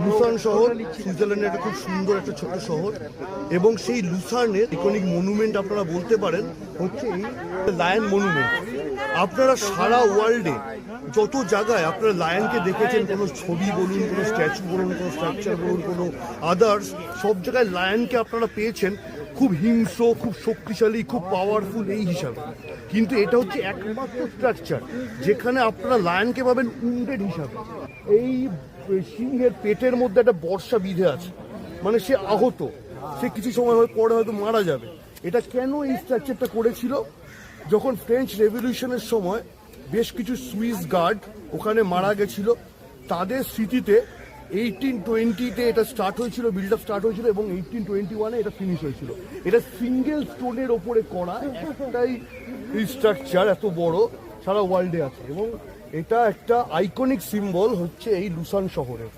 Lucerne শহর সুইজারল্যান্ডের একটা খুব সুন্দর একটা ছোট শহর, এবং সেই লুসার্নের ইকনিক মনুমেন্ট আপনারা বলতে পারেন হচ্ছে এই লায়ন মনুমেন্ট। আপনারা সারা ওয়ার্ল্ডে যত জায়গায় আপনারা লায়নকে দেখেছেন, কোনো ছবি বলুন, কোনো স্ট্যাচু বলুন, কোনো স্ট্রাকচার বলুন, কোনো আদার্স, সব জায়গায় লায়নকে আপনারা পেয়েছেন খুব হিংস্র, খুব শক্তিশালী, খুব পাওয়ারফুল এই হিসাবে। কিন্তু এটা হচ্ছে একমাত্র স্ট্রাকচার যেখানে আপনারা লায়নকে পাবেন উন্ডেড হিসাবে। এই সিংহের পেটের মধ্যে একটা বর্ষা বিঁধে আছে, মানে সে আহত, সে কিছু সময় পরে হয়তো মারা যাবে। এটা কেন এই স্ট্রাকচারটা করেছিল? যখন ফ্রেঞ্চ রেভলিউশনের সময় বেশ কিছু সুইস গার্ড ওখানে মারা গেছিল, তাদের স্মৃতিতে 1820-তে এটা স্টার্ট হয়েছিল, বিল্ড আপ স্টার্ট হয়েছিল, এবং 1821-এ এটা ফিনিশ হয়েছিল। এটা সিঙ্গেল স্টোনের ওপরে করা একটাই স্ট্রাকচার, এত বড় সারা ওয়ার্ল্ডে আছে, এবং এটা একটা আইকনিক সিম্বল হচ্ছে এই লুসার্ন শহরের।